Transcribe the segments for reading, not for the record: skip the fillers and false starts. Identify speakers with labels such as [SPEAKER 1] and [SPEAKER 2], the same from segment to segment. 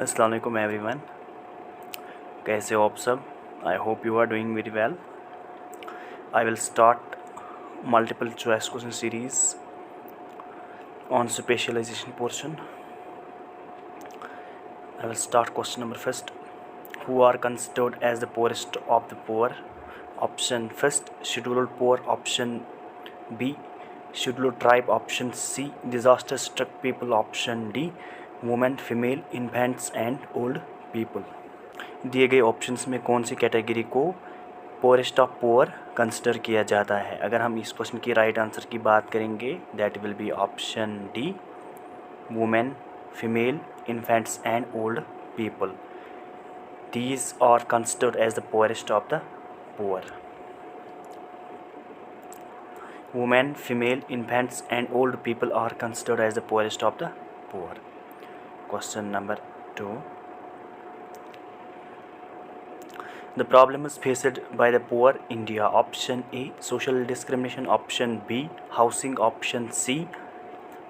[SPEAKER 1] अस्सलाम वालेकुम एवरीवन, कैसे हो आप सब? I hope you are doing very well. I will start multiple choice question series on specialization portion. I will start question number first. Who are considered as the poorest of the poor? Option first, scheduled poor. Option B, scheduled tribe. Option C, disaster struck people. Option D, women, female, infants and old people. दिए गए options में कौन सी category को forest of poor consider किया जाता है? अगर हम इस क्वेश्चन की राइट आंसर की बात करेंगे, that will be option D, women, female, infants and old people. These are considered as the poorest of the poor. Women, female, infants and old people are considered as the poorest of the poor. Question number 2. The problem is faced by the poor India. Option A, social discrimination. Option B, housing. Option C,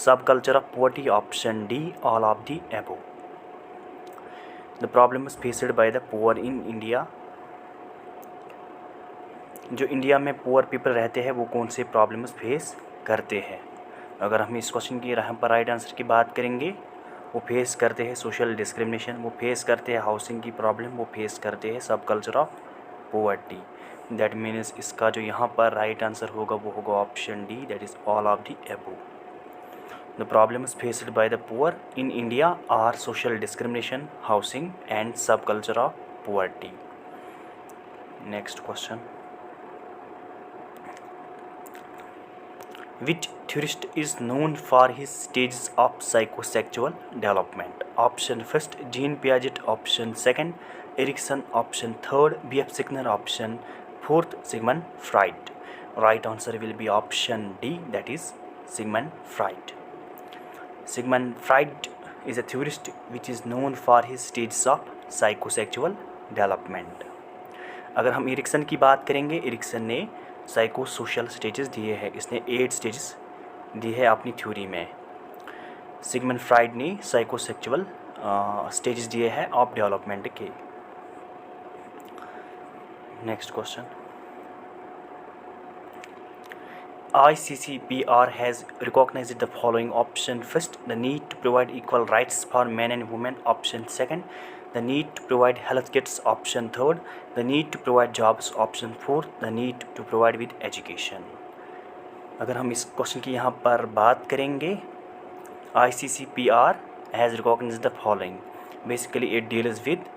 [SPEAKER 1] subculture of poverty. Option D, all of the above. The problem is faced by the poor in India. जो India में poor people रहते हैं वो कौन से problems face करते हैं? अगर हम इस क्वेश्चन की राइट आंसर की बात करेंगे, वो फेस करते हैं सोशल डिस्क्रिमिनेशन, वो फेस करते हैं हाउसिंग की प्रॉब्लम, वो फेस करते हैं subculture of poverty. That means इसका जो यहाँ पर राइट आंसर होगा वो होगा option D, that is all of the above. The problems faced by the poor in India are social discrimination, housing and subculture of poverty. Next question. Which theorist is known for his stages of psychosexual development? Option first, Jean Piaget. Option second, Erikson. Option third, B.F. Skinner. Option fourth, Sigmund Freud. Right answer will be option D, that is Sigmund Freud. Sigmund Freud is a theorist which is known for his stages of psychosexual development. अगर हम Ericsson की बात करेंगे, Ericsson ने psycho social stages दिए हैं. इसने 8 stages दिए हैं अपनी थ्योरी में. सिगमंड फ्राइड ने साइकोसेक्चुअल स्टेजेस दिए हैं ऑफ डेवलपमेंट के. Next question. ICCPR has recognized the following. Option first, the need to provide equal rights for men and women. Option second, the need to provide health kits. Option third, the need to provide jobs. Option fourth, the need to provide with education. अगर हम इस question की यहाँ पर बात करेंगे, ICCPR has recognized the following. Basically it deals with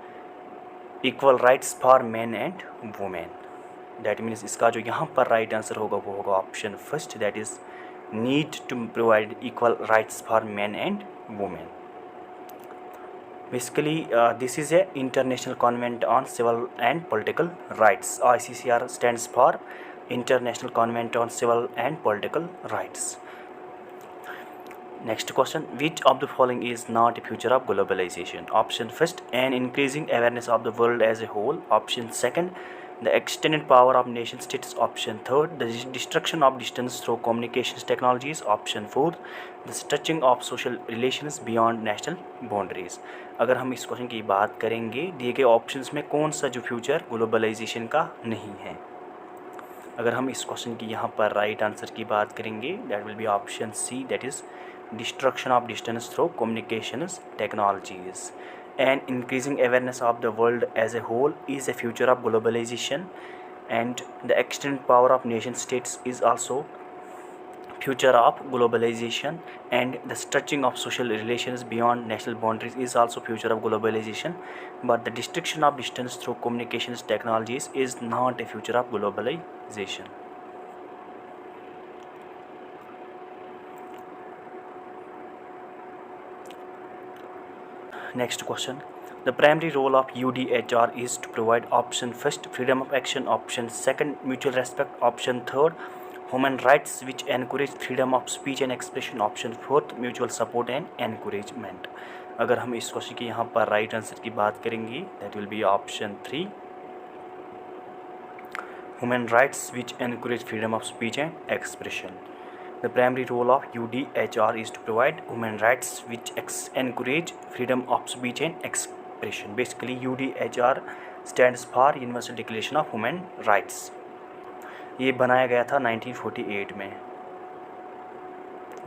[SPEAKER 1] equal rights for men and women. That means इसका जो यहाँ पर राइट आंसर होगा वो होगा option first, that is need to provide equal rights for man and women. Basically this is a international convent on civil and political rights. ICCR stands for international convent on civil and political rights. Next question. Which of the following is not a feature of globalization? Option first, an increasing awareness of the world as a whole. Option second, the extended power of nation states. Option third, the destruction of distance through communications technologies. Option fourth, the stretching of social relations beyond national boundaries. अगर हम इस question की बात करेंगे, दिए गए options में कौन सा जो फ्यूचर ग्लोबलाइजेशन का नहीं है? अगर हम इस क्वेश्चन की यहाँ पर राइट आंसर की बात करेंगे, that will be option C, that is destruction of distance through communications technologies. And increasing awareness of the world as a whole is a future of globalization, and the extended power of nation states is also future of globalization, and the stretching of social relations beyond national boundaries is also future of globalization, but the destruction of distance through communications technologies is not a future of globalization. Next question. The primary role of UDHR is to provide option first, freedom of action. Option second, mutual respect. Option third, human rights which encourage freedom of speech and expression. Option fourth, mutual support and encouragement. अगर हम इस question की यहाँ पर right answer की बात करेंगे, that will be option 3, human rights which encourage freedom of speech and expression. The primary role of UDHR is to provide human rights which encourage freedom of speech and expression. Basically, UDHR stands for Universal Declaration of Human Rights. ये बनाया गया था 1948 में.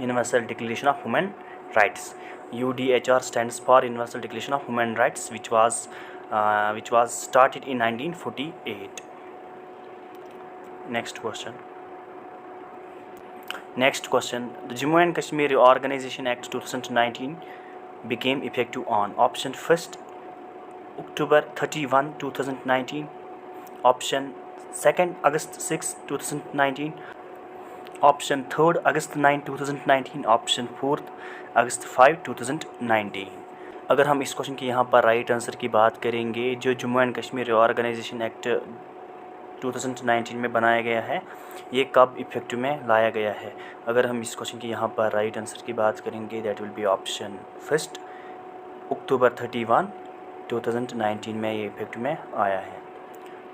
[SPEAKER 1] Universal Declaration of Human Rights. UDHR stands for Universal Declaration of Human Rights, which was started in 1948. Next question. The Jammu and Kashmir Organization Act 2019 became effective on option first October 31, 2019, option second August 6, 2019, option third August 9, 2019, option fourth August 5, 2019. अगर हम इस question की यहाँ पर right answer की बात करेंगे, जो Jammu and Kashmir organisation act 2019 में बनाया गया है, ये कब इफेक्टिव में लाया गया है? अगर हम इस क्वेश्चन की यहाँ पर राइट आंसर की बात करेंगे, that will be option first October 31, 2019 में ये इफेक्टिव में आया है.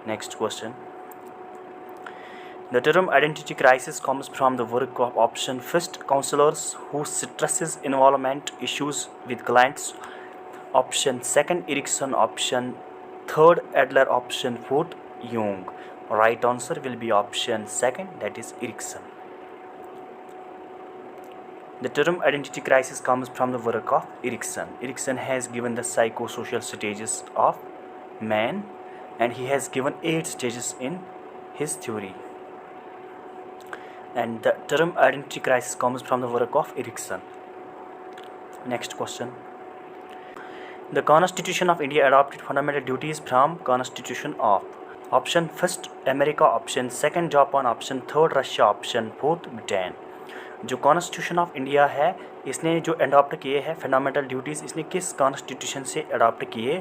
[SPEAKER 1] Next question. The term identity crisis comes from the work of option first counselors who stresses involvement issues with clients, option second Erickson, option third Adler, option fourth Jung. Right answer will be option second, that is Erickson. The term identity crisis comes from the work of Erickson. Erickson has given the psychosocial stages of man, and he has given 8 stages in his theory. And the term identity crisis comes from the work of Erickson. Next question. The Constitution of India adopted fundamental duties from Constitution of option first America, option second Japan, option third Russia, option fourth Britain. जो constitution of India है, इसने जो adopt किए हैं fundamental duties, इसने किस constitution से adopt किए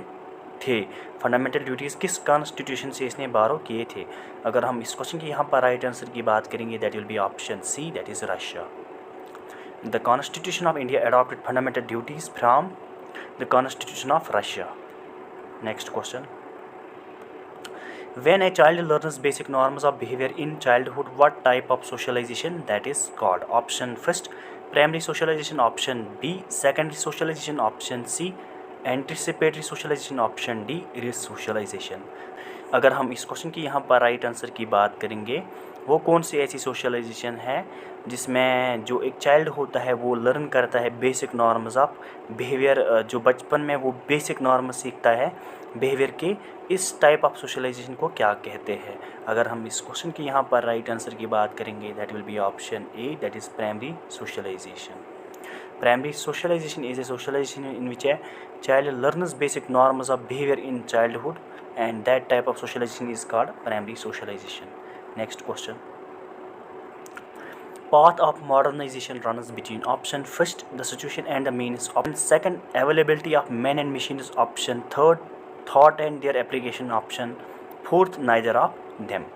[SPEAKER 1] थे? फंडामेंटल ड्यूटीज़ किस कॉन्स्टिट्यूशन से इसने बारो किए थे? अगर हम इस क्वेश्चन की यहाँ पर राइट आंसर की बात करेंगे, that will be option C, that is Russia. The constitution of India adopted fundamental duties from the constitution of Russia. Next question. When a child learns basic norms of behavior in childhood, what type of socialization that is called? Option first primary socialization, option B secondary socialization, option C anticipatory socialization, option D resocialization. अगर हम इस question की यहाँ पर right answer की बात करेंगे, वो कौन सी ऐसी सोशलाइजेशन है जिसमें जो एक चाइल्ड होता है वो लर्न करता है बेसिक नॉर्म्स ऑफ बिहेवियर, जो बचपन में वो बेसिक नॉर्म्स सीखता है बिहेवियर के, इस टाइप ऑफ सोशलाइजेशन को क्या कहते हैं? अगर हम इस क्वेश्चन की यहाँ पर राइट आंसर की बात करेंगे, that will be option A, that is primary socialisation. Primary socialization is a socialization in which a child learns basic norms of behavior in childhood, and that type of socialization is called primary socialization. Next question. Path of modernization runs between option first the situation and the means, option second availability of men and machines, option third thought and their application, option fourth neither of them.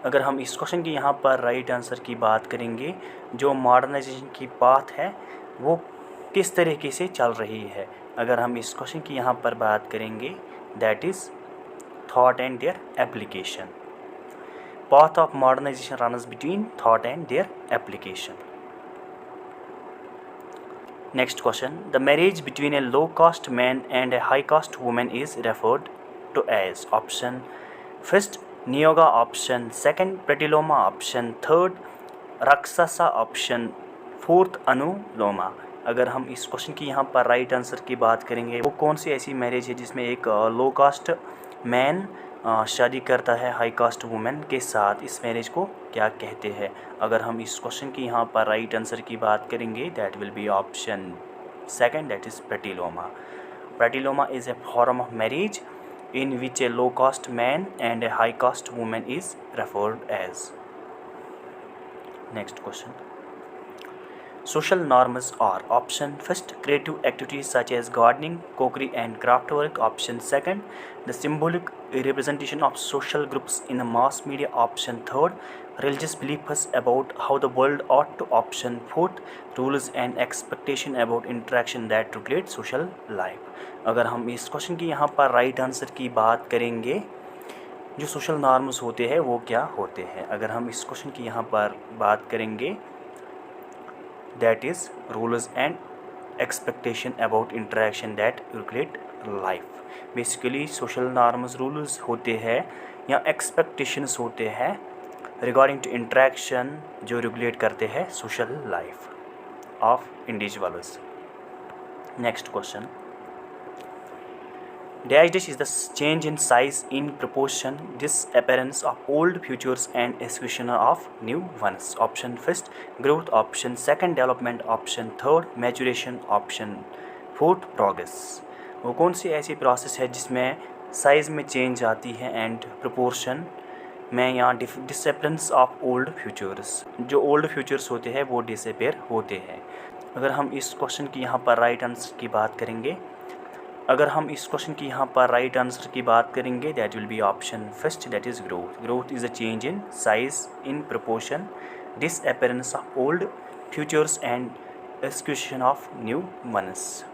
[SPEAKER 1] अगर हम इस question की यहाँ पर right answer की बात करेंगे, जो मॉडर्नाइजेशन की पाथ है वो किस तरीके से चल रही है? अगर हम इस क्वेश्चन की यहाँ पर बात करेंगे, that is thought and their application. Path of modernisation runs between thought and their application. Next question. The marriage between a low caste man and a high caste women is referred to as option first niyoga, option second pratiloma, option third rakshasa, option fourth anuloma. अगर हम इस question की यहाँ पर right answer की बात करेंगे, वो कौन सी ऐसी मैरिज है जिसमें एक लो कास्ट मैन शादी करता है हाई कास्ट वुमेन के साथ? इस मैरिज को क्या कहते हैं? अगर हम इस क्वेश्चन की यहाँ पर राइट आंसर की बात करेंगे, that will be option second, that is pratiloma. Pratiloma is a form of marriage in which a low caste man and a high caste woman is referred as. Next question. Social norms are option first creative activities such as gardening, cookery and craft work, option second the symbolic representation of social groups in the mass media, option third religious beliefs about how the world ought to, option fourth rules and expectation about interaction that regulate social life. अगर हम इस question की यहाँ पर right answer की बात करेंगे, जो सोशल नॉर्म्स होते हैं वो क्या होते हैं? अगर हम इस क्वेश्चन की यहाँ पर बात करेंगे, that is rules and expectation about interaction that regulate life. Basically social norms rules होते हैं या एक्सपेक्टेशंस होते हैं रिगार्डिंग टू इंटरेक्शन जो रेगुलेट करते हैं social life of individuals. Next question. Dash dash is the change in size in proportion, disappearance of old features and acquisition of new ones. Option first growth, option second development, option third maturation, option fourth progress. वो कौन सी ऐसी process है जिसमें size में change आती है and proportion में यहाँ डिसअपेरेंस ऑफ ओल्ड फ्यूचर्स, जो ओल्ड फ्यूचर्स होते हैं वो डिसअपेयर होते हैं. अगर हम इस क्वेश्चन की यहाँ पर राइट आंसर की बात करेंगे, राइट आंसर की बात करेंगे that will be option first, that is growth. Growth is a change in size in proportion, disappearance of old features and execution of new ones.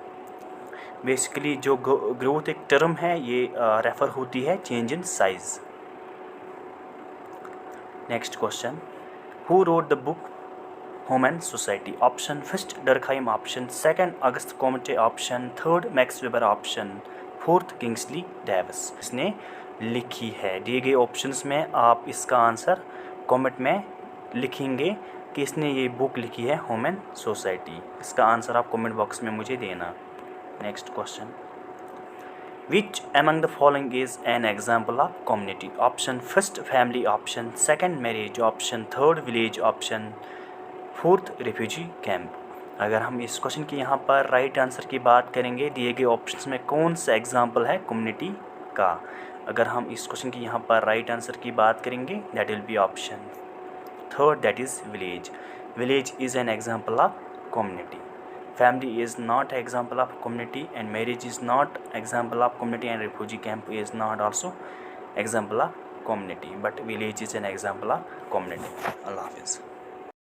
[SPEAKER 1] Basically जो ग्रोथ एक term है ये रेफर होती है change in size. Next question. Who wrote the book home and society? Option first Durkheim, option second August Comte, option third Max Weber, option fourth Kingsley Davis. इसने लिखी है. दिए गए ऑप्शंस में आप इसका आंसर कमेंट में लिखेंगे कि इसने ये बुक लिखी है होम एंड सोसाइटी. इसका आंसर आप कमेंट बॉक्स में मुझे देना. Next question. Which among the following is an example of community? Option first family, option second marriage, option third village, option fourth refugee camp. अगर हम इस क्वेश्चन की यहाँ पर राइट आंसर की बात करेंगे दिए गए ऑप्शंस में कौन सा एग्जाम्पल है कम्युनिटी का. अगर हम इस क्वेश्चन की यहाँ पर राइट आंसर की बात करेंगे that will be option third, that is village. Village is an example of community. Family is not example of community and marriage is not example of community and refugee camp is not also example of community, but village is an example of community. अल्लाह हाफिज़.